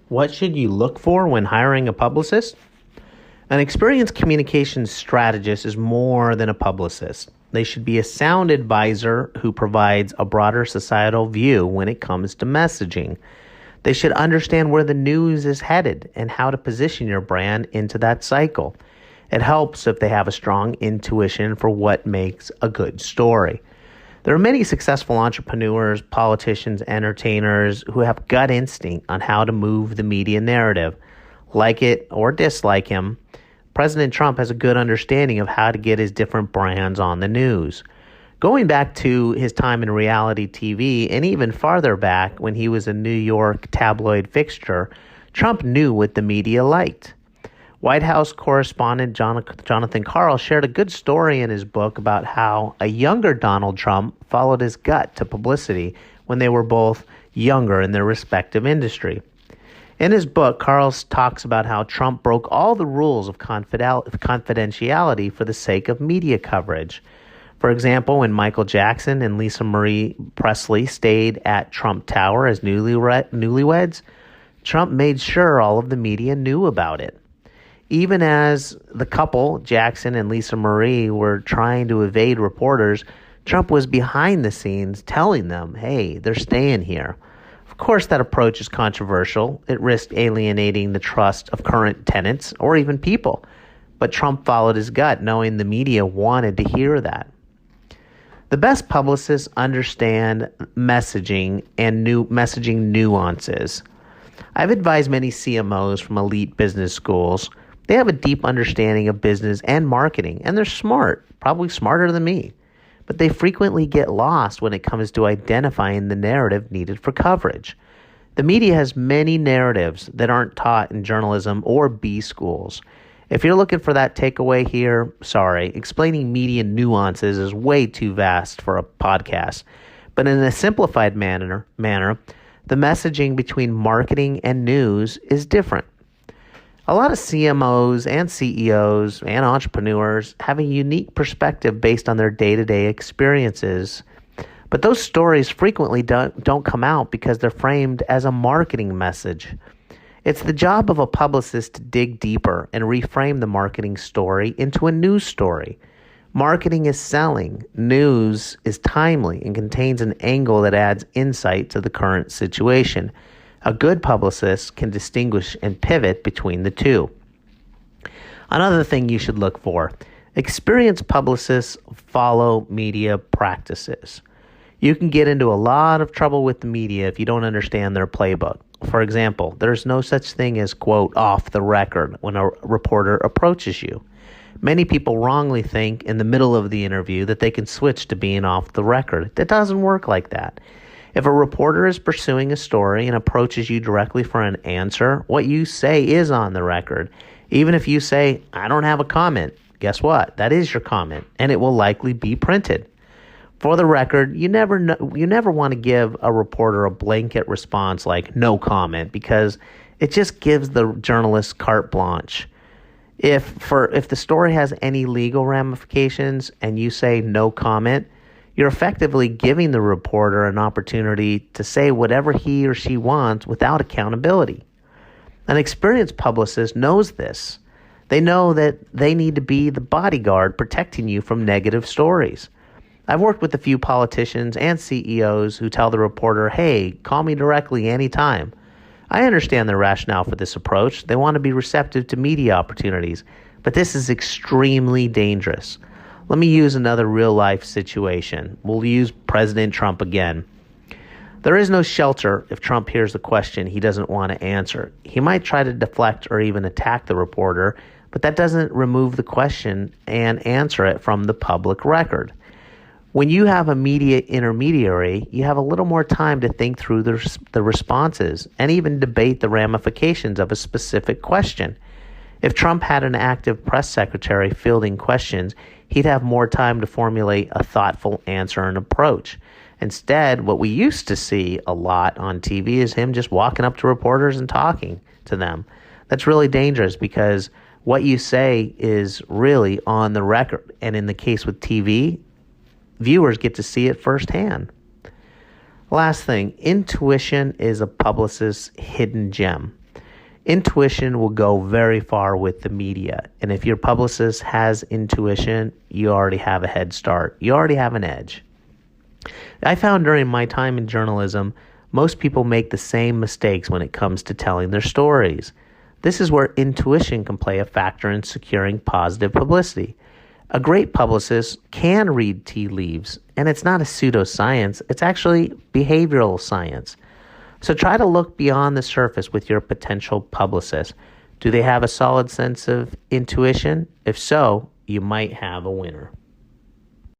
What should you look for when hiring a publicist? An experienced communications strategist is more than a publicist. They should be a sound advisor who provides a broader societal view when it comes to messaging. They should understand where the news is headed and how to position your brand into that cycle. It helps if they have a strong intuition for what makes a good story. There are many successful entrepreneurs, politicians, entertainers who have gut instinct on how to move the media narrative. Like it or dislike him, President Trump has a good understanding of how to get his different brands on the news. Going back to his time in reality TV and even farther back when he was a New York tabloid fixture, Trump knew what the media liked. White House correspondent Jonathan Karl shared a good story in his book about how a younger Donald Trump followed his gut to publicity when they were both younger in their respective industry. In his book, Karl talks about how Trump broke all the rules of confidentiality for the sake of media coverage. For example, when Michael Jackson and Lisa Marie Presley stayed at Trump Tower as newlyweds, Trump made sure all of the media knew about it. Even as the couple, Jackson and Lisa Marie, were trying to evade reporters, Trump was behind the scenes telling them, hey, they're staying here. Of course, that approach is controversial. It risked alienating the trust of current tenants or even people. But Trump followed his gut, knowing the media wanted to hear that. The best publicists understand messaging and messaging nuances. I've advised many CMOs from elite business schools. They have a deep understanding of business and marketing, and they're smart, probably smarter than me. But they frequently get lost when it comes to identifying the narrative needed for coverage. The media has many narratives that aren't taught in journalism or B schools. If you're looking for that takeaway here, sorry, explaining media nuances is way too vast for a podcast. But in a simplified manner, the messaging between marketing and news is different. A lot of CMOs and CEOs and entrepreneurs have a unique perspective based on their day-to-day experiences. But those stories frequently don't come out because they're framed as a marketing message. It's the job of a publicist to dig deeper and reframe the marketing story into a news story. Marketing is selling. News is timely and contains an angle that adds insight to the current situation. A good publicist can distinguish and pivot between the two. Another thing you should look for: experienced publicists follow media practices. You can get into a lot of trouble with the media if you don't understand their playbook. For example, there's no such thing as, quote, off the record when a reporter approaches you. Many people wrongly think in the middle of the interview that they can switch to being off the record. It doesn't work like that. If a reporter is pursuing a story and approaches you directly for an answer, what you say is on the record. Even if you say, I don't have a comment, guess what? That is your comment, and it will likely be printed. For the record, you never want to give a reporter a blanket response like no comment, because it just gives the journalist carte blanche. If the story has any legal ramifications and you say no comment, you're effectively giving the reporter an opportunity to say whatever he or she wants without accountability. An experienced publicist knows this. They know that they need to be the bodyguard protecting you from negative stories. I've worked with a few politicians and CEOs who tell the reporter, hey, call me directly anytime. I understand their rationale for this approach. They want to be receptive to media opportunities, but this is extremely dangerous. Let me use another real-life situation. We'll use President Trump again. There is no shelter if Trump hears a question he doesn't want to answer. He might try to deflect or even attack the reporter, but that doesn't remove the question and answer it from the public record. When you have a media intermediary, you have a little more time to think through the responses and even debate the ramifications of a specific question. If Trump had an active press secretary fielding questions, he'd have more time to formulate a thoughtful answer and approach. Instead, what we used to see a lot on TV is him just walking up to reporters and talking to them. That's really dangerous because what you say is really on the record. And in the case with TV, viewers get to see it firsthand. Last thing, intuition is a publicist's hidden gem. Intuition will go very far with the media. And if your publicist has intuition, you already have a head start. You already have an edge. I found during my time in journalism, most people make the same mistakes when it comes to telling their stories. This is where intuition can play a factor in securing positive publicity. A great publicist can read tea leaves, and it's not a pseudoscience, it's actually behavioral science. So try to look beyond the surface with your potential publicist. Do they have a solid sense of intuition? If so, you might have a winner.